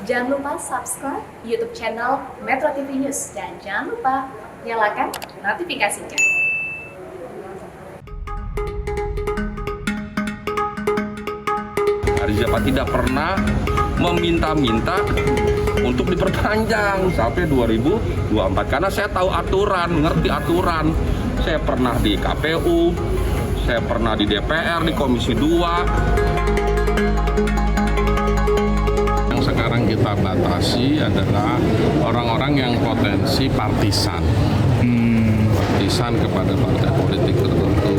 Jangan lupa subscribe YouTube channel Metro TV News dan jangan lupa nyalakan notifikasinya. Arija tidak pernah meminta-minta untuk diperpanjang sampai 2024 karena saya tahu aturan, ngerti aturan. Saya pernah di KPU, saya pernah di DPR, di Komisi 2. Yang sekarang kita batasi adalah orang-orang yang potensi partisan. Partisan kepada partai politik tertentu.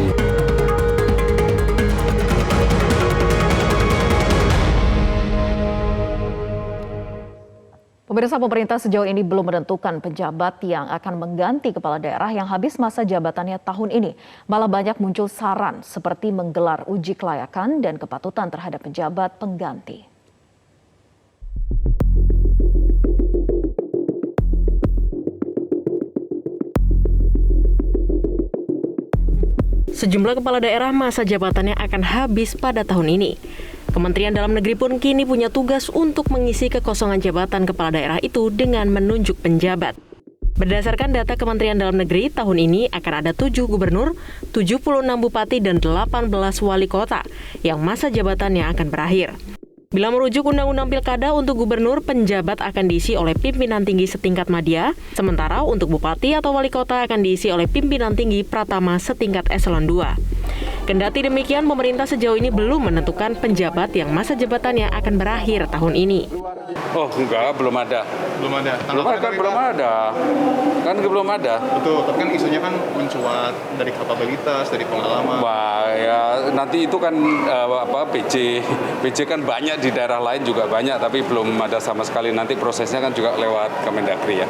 Pemirsa, pemerintah sejauh ini belum menentukan penjabat yang akan mengganti kepala daerah yang habis masa jabatannya tahun ini. Malah banyak muncul saran seperti menggelar uji kelayakan dan kepatutan terhadap penjabat pengganti. Sejumlah kepala daerah masa jabatannya akan habis pada tahun ini. Kementerian Dalam Negeri pun kini punya tugas untuk mengisi kekosongan jabatan kepala daerah itu dengan menunjuk penjabat. Berdasarkan data Kementerian Dalam Negeri, tahun ini akan ada 7 gubernur, 76 bupati, dan 18 wali kota yang masa jabatannya akan berakhir. Bila merujuk Undang-Undang Pilkada, untuk gubernur, penjabat akan diisi oleh pimpinan tinggi setingkat madya, sementara untuk bupati atau wali kota akan diisi oleh pimpinan tinggi pratama setingkat eselon 2. Kendati demikian, pemerintah sejauh ini belum menentukan penjabat yang masa jabatannya akan berakhir tahun ini. Oh enggak, belum ada. Belum ada. Belum ada. Kan belum ada. Betul, tapi kan isunya kan mencuat dari kapabilitas, dari pengalaman. Wah ya nanti itu kan PJ kan banyak di daerah lain juga banyak, tapi belum ada sama sekali. Nanti prosesnya kan juga lewat Kemendagri ya.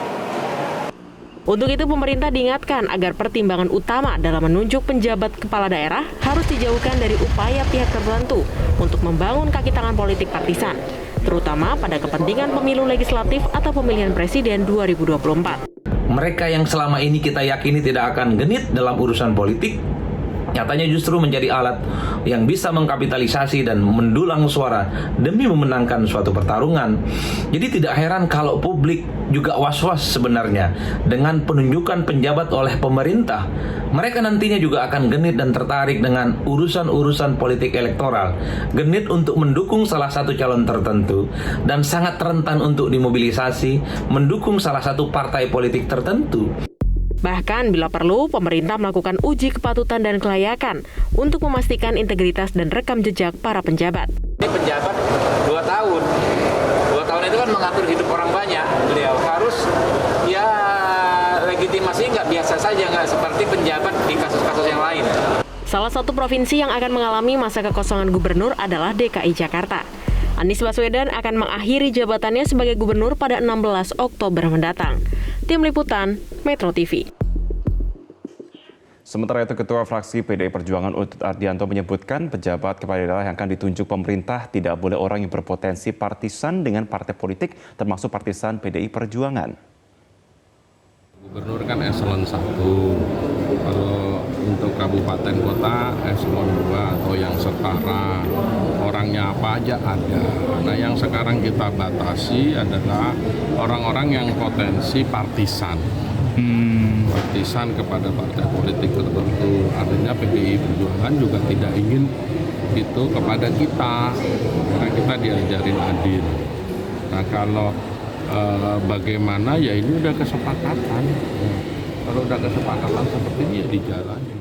Untuk itu pemerintah diingatkan agar pertimbangan utama dalam menunjuk penjabat kepala daerah harus dijauhkan dari upaya pihak tertentu untuk membangun kaki tangan politik partisan, terutama pada kepentingan pemilu legislatif atau pemilihan presiden 2024. Mereka yang selama ini kita yakini tidak akan genit dalam urusan politik, nyatanya justru menjadi alat yang bisa mengkapitalisasi dan mendulang suara demi memenangkan suatu pertarungan. Jadi tidak heran kalau publik juga was-was sebenarnya dengan penunjukan penjabat oleh pemerintah. Mereka nantinya juga akan genit dan tertarik dengan urusan-urusan politik elektoral, genit untuk mendukung salah satu calon tertentu, dan sangat rentan untuk dimobilisasi mendukung salah satu partai politik tertentu. Bahkan bila perlu, pemerintah melakukan uji kepatutan dan kelayakan untuk memastikan integritas dan rekam jejak para penjabat. Ini penjabat 2 tahun. 2 tahun itu kan mengatur hidup orang banyak. Beliau harus ya legitimasi nggak biasa saja, nggak seperti penjabat di kasus-kasus yang lain. Salah satu provinsi yang akan mengalami masa kekosongan gubernur adalah DKI Jakarta. Anies Baswedan akan mengakhiri jabatannya sebagai gubernur pada 16 Oktober mendatang. Tim Liputan, Metro TV. Sementara itu, Ketua Fraksi PDI Perjuangan Utut Ardianto menyebutkan pejabat kepala daerah yang akan ditunjuk pemerintah tidak boleh orang yang berpotensi partisan dengan partai politik, termasuk partisan PDI Perjuangan. Gubernur kan eselon 1, kalau untuk kabupaten kota eselon 2 atau yang setara, orangnya apa aja ada. Nah yang sekarang kita batasi adalah orang-orang yang potensi partisan. Partisan kepada partai politik tertentu. Artinya PDI Perjuangan juga tidak ingin itu kepada kita, karena kita diajarin adil. Nah kalau bagaimana ya ini udah kesepakatan. Kalau udah kesepakatan seperti ini ya dijalani.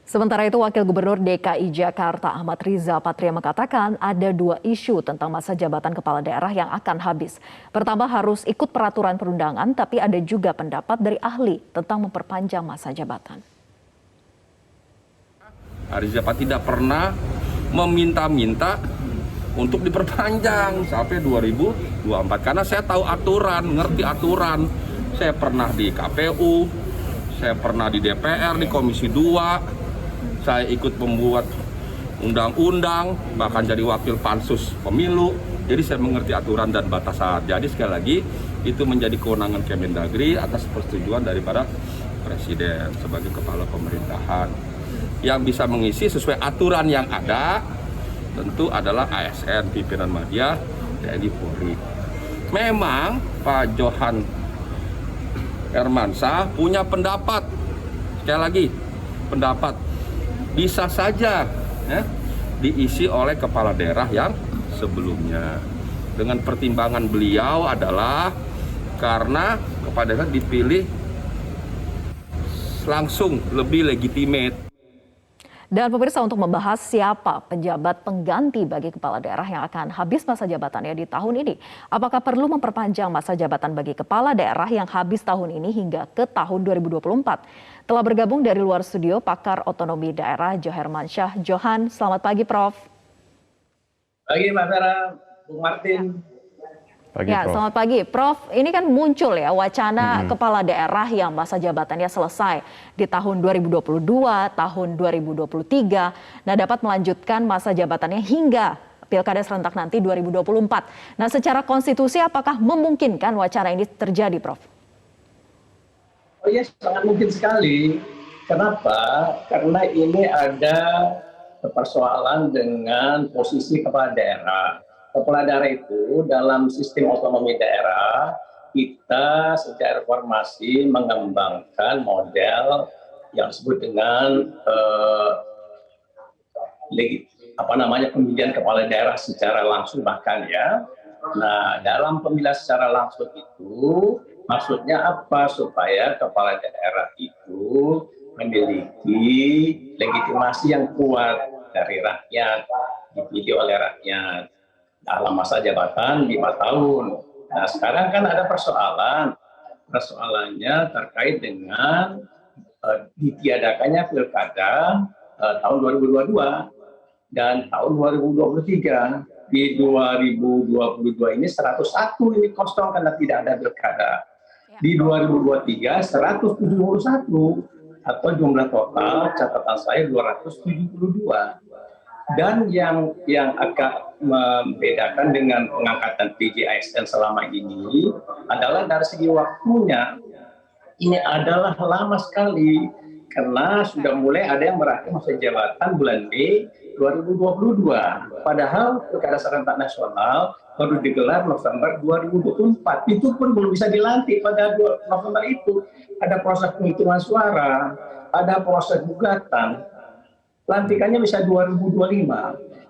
Sementara itu, Wakil Gubernur DKI Jakarta Ahmad Riza Patria mengatakan ada 2 isu tentang masa jabatan kepala daerah yang akan habis. Pertama, harus ikut peraturan perundangan, tapi ada juga pendapat dari ahli tentang memperpanjang masa jabatan. Arija tidak pernah meminta-minta untuk diperpanjang sampai 2024 karena saya tahu aturan, ngerti aturan. Saya pernah di KPU, saya pernah di DPR, di Komisi 2. Saya ikut membuat undang-undang, bahkan jadi wakil pansus pemilu. Jadi saya mengerti aturan dan batasan. Jadi sekali lagi itu menjadi kewenangan Kemendagri atas persetujuan daripada Presiden sebagai kepala pemerintahan. Yang bisa mengisi sesuai aturan yang ada tentu adalah ASN, pimpinan media, TNI Polri. memang Pak Johan Hermansyah punya pendapat, sekali lagi pendapat bisa saja ya, diisi oleh kepala daerah yang sebelumnya. Dengan pertimbangan beliau adalah karena kepala daerah dipilih langsung lebih legitimate. Dan pemirsa, untuk membahas siapa penjabat pengganti bagi kepala daerah yang akan habis masa jabatannya di tahun ini. Apakah perlu memperpanjang masa jabatan bagi kepala daerah yang habis tahun ini hingga ke tahun 2024? Telah bergabung dari luar studio pakar otonomi daerah Johan Hermansyah. Johan, selamat pagi Prof. Pagi Mbak Vera, Bung Martin. Pagi, Ya, Prof. selamat pagi. Prof, ini kan muncul ya wacana kepala daerah yang masa jabatannya selesai di tahun 2022, tahun 2023. Nah, dapat melanjutkan masa jabatannya hingga Pilkada serentak nanti 2024. Nah, secara konstitusi apakah memungkinkan wacana ini terjadi, Prof? Oh iya, sangat mungkin sekali. Kenapa? Karena ini ada persoalan dengan posisi kepala daerah. Kepala daerah itu dalam sistem otonomi daerah, kita sejak reformasi mengembangkan model yang disebut dengan pemilihan kepala daerah secara langsung bahkan ya. Nah, dalam pemilihan secara langsung itu maksudnya apa? Supaya kepala daerah itu memiliki legitimasi yang kuat dari rakyat, dipilih oleh rakyat dalam masa jabatan 5 tahun. Nah, sekarang kan ada persoalannya terkait dengan ditiadakannya pilkada tahun 2022 dan tahun 2023. Di 2022 ini 101 ini kosong karena tidak ada pilkada. Di 2023 171 atau jumlah total catatan saya 272. Dan yang agak membedakan dengan pengangkatan PJ ASN selama ini adalah dari segi waktunya. Ini adalah lama sekali karena sudah mulai ada yang berakhir masa jabatan bulan Mei 2022. Padahal Pilkada serentak nasional baru digelar November 2024. Itu pun belum bisa dilantik pada November itu. Ada proses penghitungan suara, ada proses gugatan. Pelantikannya bisa 2025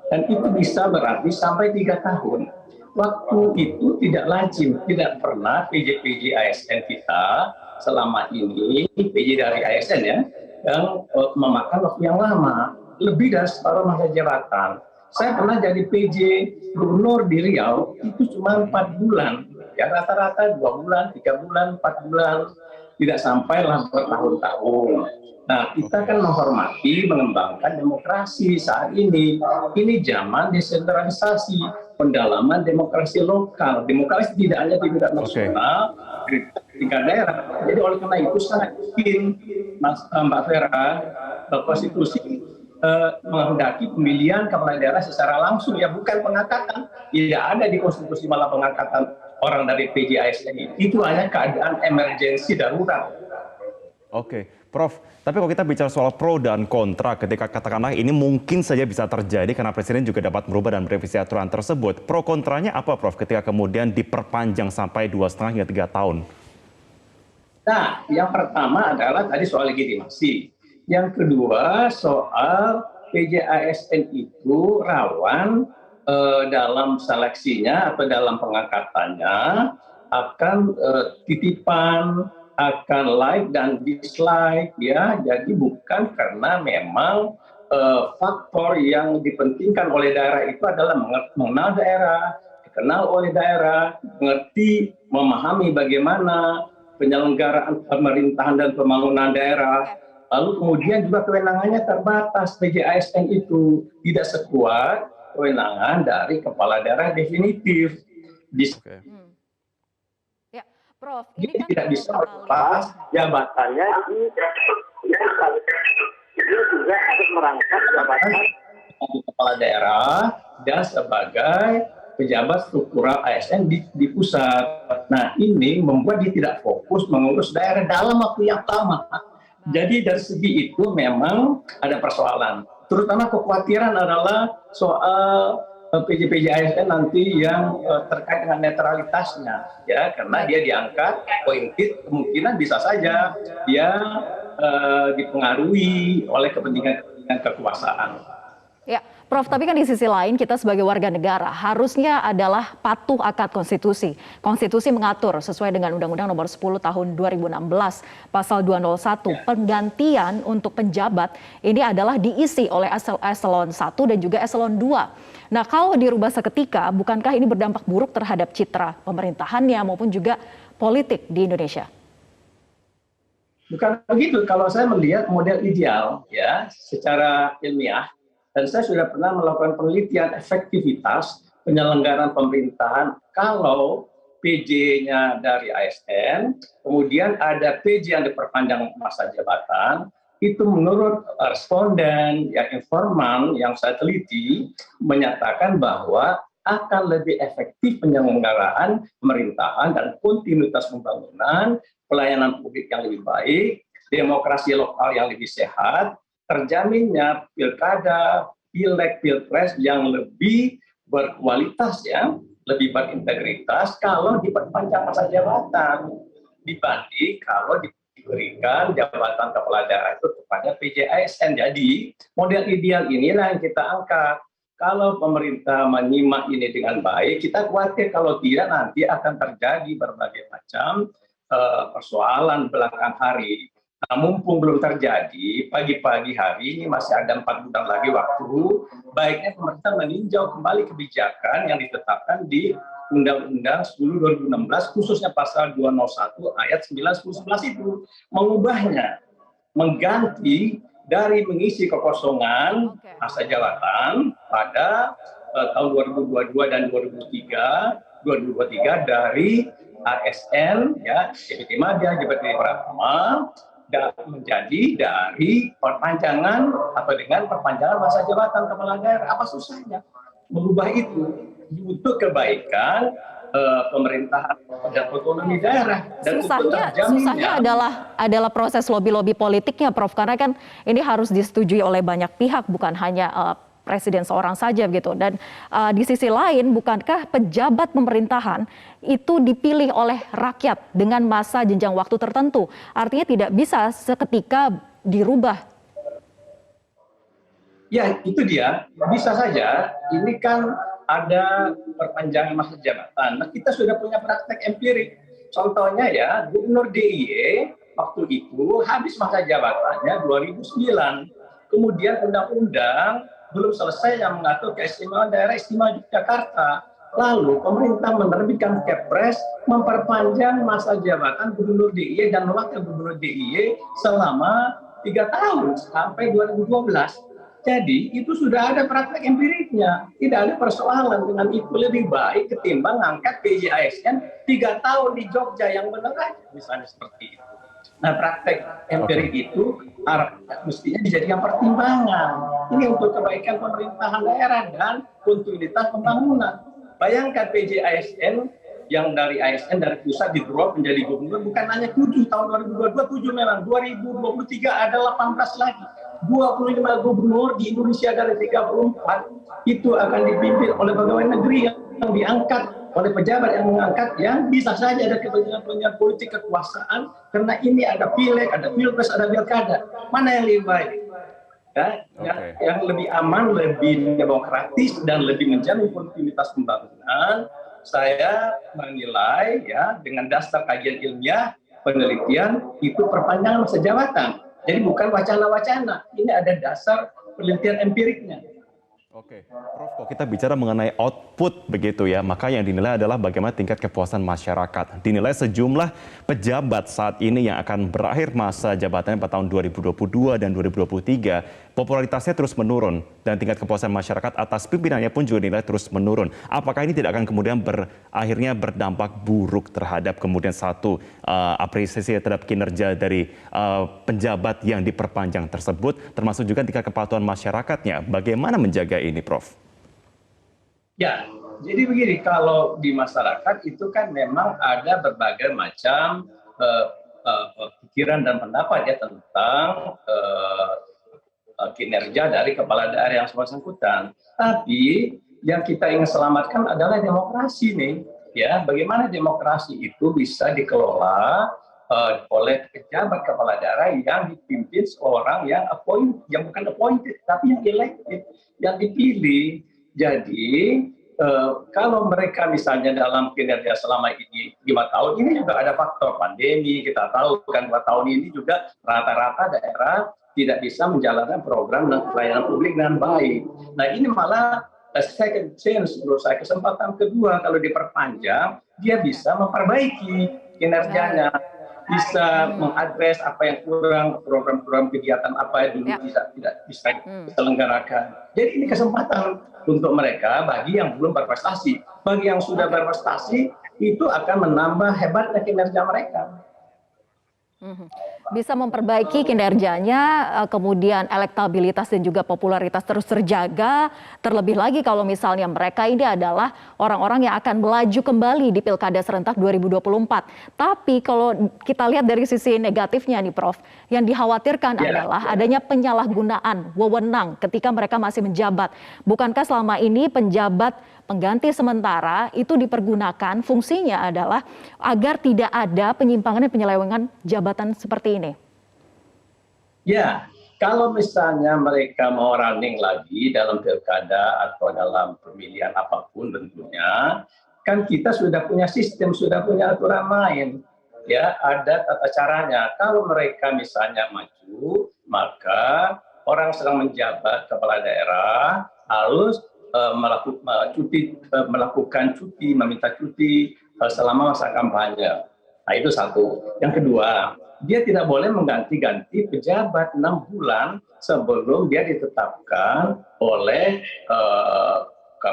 dan itu bisa berarti sampai 3 tahun. Waktu itu tidak lazim, tidak pernah PJ ASN kita selama ini, PJ dari ASN ya, yang memakan waktu yang lama, lebih dari separuh masa jabatan. Saya pernah jadi PJ Gubernur di Riau, itu cuma 4 bulan, ya rata-rata 2 bulan, 3 bulan, 4 bulan, tidak sampai lah bertahun-tahun. Nah, kita kan menghormati, mengembangkan demokrasi saat ini. Ini zaman desentralisasi, pendalaman demokrasi lokal. Demokrasi tidak hanya di tingkat nasional, di tingkat daerah. Jadi oleh karena itu sangat yakin, Mbak Vera, konstitusi menghendaki pemilihan kepala daerah secara langsung, ya bukan pengangkatan. Tidak ada di konstitusi malah pengangkatan orang dari PJ ASN. Itu hanya keadaan emergensi darurat. Oke, Prof. Tapi kalau kita bicara soal pro dan kontra, ketika katakanlah ini mungkin saja bisa terjadi karena Presiden juga dapat merubah dan merevisi aturan tersebut. Pro kontranya apa, Prof? Ketika kemudian diperpanjang sampai 2,5 hingga 3 tahun. Nah, yang pertama adalah tadi soal legitimasi. Yang kedua soal PJ ASN itu rawan dalam seleksinya atau dalam pengangkatannya akan titipan, akan like dan dislike ya. Jadi bukan karena memang faktor yang dipentingkan oleh daerah itu adalah mengenal daerah, dikenal oleh daerah, mengerti, memahami bagaimana penyelenggaraan pemerintahan dan pembangunan daerah. Lalu kemudian juga kewenangannya terbatas. PJ ASN itu tidak sekuat kewenangan dari kepala daerah definitif. Ya, Prof, ini kan tidak bisa lepas jabatannya. Dia juga harus merangkap jabatan kepala daerah dan sebagai pejabat struktural ASN di pusat. Nah, ini membuat dia tidak fokus mengurus daerah dalam waktu yang lama. Jadi dari segi itu memang ada persoalan. Terutama kekhawatiran adalah soal PJ ASN nanti yang terkait dengan netralitasnya, ya, karena dia diangkat appointed, kemungkinan bisa saja dia dipengaruhi oleh kepentingan kekuasaan. Ya, Prof, tapi kan di sisi lain kita sebagai warga negara harusnya adalah patuh akan konstitusi. Konstitusi mengatur sesuai dengan Undang-Undang Nomor 10 Tahun 2016 Pasal 201 penggantian untuk penjabat ini adalah diisi oleh eselon 1 dan juga eselon 2. Nah, kalau dirubah seketika, bukankah ini berdampak buruk terhadap citra pemerintahannya maupun juga politik di Indonesia? Bukan begitu, kalau saya melihat model ideal ya secara ilmiah, dan saya sudah pernah melakukan penelitian efektivitas penyelenggaraan pemerintahan kalau PJ-nya dari ASN, kemudian ada PJ yang diperpanjang masa jabatan, itu menurut responden yang informan yang saya teliti menyatakan bahwa akan lebih efektif penyelenggaraan pemerintahan dan kontinuitas pembangunan, pelayanan publik yang lebih baik, demokrasi lokal yang lebih sehat, terjaminnya pilkada, pileg, pilpres yang lebih berkualitas ya, lebih berintegritas kalau diperpanjang masa jabatan dibanding kalau diberikan jabatan kepala daerah itu kepada PJ ASN. Jadi model ideal inilah yang kita angkat. Kalau pemerintah menyimak ini dengan baik, kita khawatir kalau tidak nanti akan terjadi berbagai macam persoalan belakang hari. Nah, mumpung belum terjadi, pagi-pagi hari ini masih ada 4 bulan lagi waktu, baiknya pemerintah meninjau kembali kebijakan yang ditetapkan di Undang-Undang 10 2016, khususnya pasal 201 ayat 9, 10, 11 itu, mengubahnya, mengganti dari mengisi kekosongan masa jabatan pada tahun 2022 dan 2023 dari ASN, ya, JBT Madya, JBT Pratama, menjadi dari perpanjangan atau dengan perpanjangan masa jabatan kepala daerah. Apa susahnya mengubah itu untuk kebaikan pemerintahan dan otonomi daerah? Dan susahnya adalah proses lobby politiknya, Prof. Karena kan ini harus disetujui oleh banyak pihak, bukan hanya presiden seorang saja gitu. Dan di sisi lain, bukankah pejabat pemerintahan itu dipilih oleh rakyat dengan masa jenjang waktu tertentu? Artinya tidak bisa seketika dirubah. Ya, itu dia. Bisa saja. Ini kan ada perpanjangan masa jabatan. Nah, kita sudah punya praktek empirik. Contohnya ya, Gubernur DIY waktu itu habis masa jabatannya 2009. Kemudian undang-undang belum selesai yang mengatur keistimewaan daerah istimewa Yogyakarta. Lalu pemerintah menerbitkan Kepres memperpanjang masa jabatan Gubernur DIY dan Wakil Gubernur DIY selama 3 tahun sampai 2012. Jadi itu sudah ada praktek empiriknya, tidak ada persoalan dengan itu. Lebih baik ketimbang angkat PJ ASN 3 tahun di Jogja yang benar aja, misalnya seperti itu. Nah, praktek empirik itu mestinya dijadikan pertimbangan. Ini untuk kebaikan pemerintahan daerah dan kontinuitas pembangunan. Bayangkan PJ ASN yang dari ASN dari pusat di drop menjadi gubernur bukan hanya 7 tahun 2022, 7 memang 2023 ada 18 lagi. 25 gubernur di Indonesia dari 34 itu akan dipimpin oleh pegawai negeri yang diangkat oleh pejabat yang mengangkat, yang bisa saja ada kepentingan politik kekuasaan karena ini ada pileg, ada pilpres, ada pilkada. Mana yang lebih baik? Ya, yang lebih aman, lebih demokratis dan lebih menjamin kontinuitas pembangunan. Saya menilai ya dengan dasar kajian ilmiah penelitian itu perpanjangan masa jabatan. Jadi bukan wacana-wacana, ini ada dasar penelitian empiriknya. Oke, Prof, kalau kita bicara mengenai output begitu ya, maka yang dinilai adalah bagaimana tingkat kepuasan masyarakat. Dinilai sejumlah pejabat saat ini yang akan berakhir masa jabatannya pada tahun 2022 dan 2023, popularitasnya terus menurun dan tingkat kepuasan masyarakat atas pimpinannya pun juga dinilai terus menurun. Apakah ini tidak akan kemudian akhirnya berdampak buruk terhadap kemudian satu apresiasi terhadap kinerja dari penjabat yang diperpanjang tersebut, termasuk juga tingkat kepatuhan masyarakatnya? Bagaimana menjaga ini, Prof? Ya, jadi begini, kalau di masyarakat itu kan memang ada berbagai macam pikiran dan pendapat ya tentang kinerja dari kepala daerah yang bersangkutan. Tapi yang kita ingin selamatkan adalah demokrasi nih. Ya, bagaimana demokrasi itu bisa dikelola oleh pejabat kepala daerah yang dipimpin seorang yang bukan appointed, tapi yang elected, yang dipilih. Jadi kalau mereka misalnya dalam kinerja selama ini 5 tahun, ini juga ada faktor pandemi. Kita tahu kan 2 tahun ini juga rata-rata daerah tidak bisa menjalankan program dan pelayanan publik dengan baik. Nah ini malah second chance menurut saya, kesempatan kedua kalau diperpanjang, dia bisa memperbaiki kinerjanya, bisa mengadres apa yang kurang, program-program kegiatan apa yang dulu tidak bisa diselenggarakan. Jadi ini kesempatan untuk mereka bagi yang belum berprestasi. Bagi yang sudah berprestasi, itu akan menambah hebatnya kinerja mereka. Bisa memperbaiki kinerjanya, kemudian elektabilitas dan juga popularitas terus terjaga. Terlebih lagi kalau misalnya mereka ini adalah orang-orang yang akan melaju kembali di Pilkada serentak 2024. Tapi kalau kita lihat dari sisi negatifnya nih Prof, yang dikhawatirkan adalah adanya penyalahgunaan wewenang ketika mereka masih menjabat. Bukankah selama ini penjabat pengganti sementara itu dipergunakan, fungsinya adalah agar tidak ada penyimpangan dan penyelewengan jabatan seperti ini? Ya, kalau misalnya mereka mau running lagi dalam pilkada atau dalam pemilihan apapun bentuknya, kan kita sudah punya sistem, sudah punya aturan main. Ya, ada tata caranya. Kalau mereka misalnya maju, maka orang sedang menjabat kepala daerah harus melakukan cuti, meminta cuti selama masa kampanye. Nah itu satu. Yang kedua, dia tidak boleh mengganti-ganti pejabat 6 bulan sebelum dia ditetapkan oleh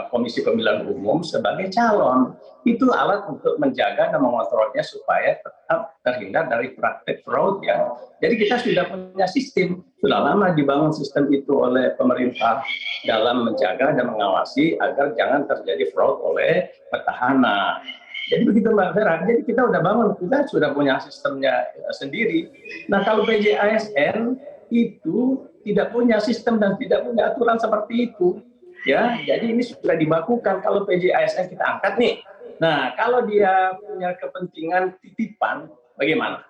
Komisi Pemilihan Umum sebagai calon. Itu alat untuk menjaga dan mengontrolnya supaya tetap terhindar dari praktek fraud ya. Jadi kita sudah punya sistem, sudah lama dibangun sistem itu oleh pemerintah dalam menjaga dan mengawasi agar jangan terjadi fraud oleh petahana. Jadi begitu Mbak Vera, jadi kita udah bangun, kita sudah punya sistemnya sendiri. Nah kalau PJASN itu tidak punya sistem dan tidak punya aturan seperti itu. Ya, jadi ini sudah dibakukan. Kalau PJASN kita angkat nih, nah kalau dia punya kepentingan titipan, bagaimana?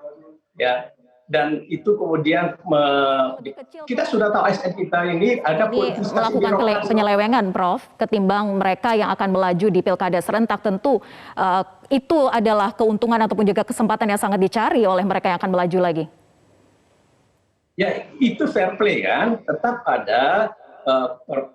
Ya, dan itu kemudian kita sudah tahu ASN kita ini ada melakukan penyelewengan, Prof, ketimbang mereka yang akan melaju di pilkada serentak. Tentu itu adalah keuntungan ataupun juga kesempatan yang sangat dicari oleh mereka yang akan melaju lagi. Ya, itu fair play kan, tetap ada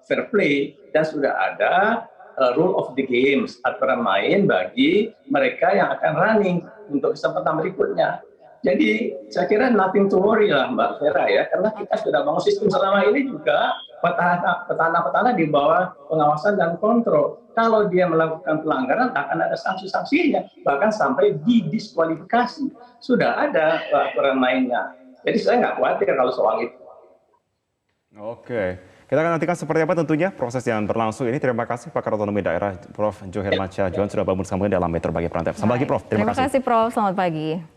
fair play dan sudah ada rule of the games, aturan main bagi mereka yang akan running untuk kesempatan berikutnya. Jadi saya kira nothing to worry lah Mbak Vera ya, karena kita sudah bangun sistem selama ini juga petahana-petahana di bawah pengawasan dan kontrol. Kalau dia melakukan pelanggaran akan ada sanksi-sanksinya, bahkan sampai didiskualifikasi. Sudah ada aturan mainnya. Jadi saya nggak khawatir kalau soal itu. Oke. Kita akan nantikan seperti apa tentunya proses yang berlangsung ini. Terima kasih Pakar Otonomi Daerah Prof. Johermansyah John sudah bangun bersama dalam Metro Pagi Prime Time. Sampai lagi Prof. Terima kasih Prof. Selamat pagi.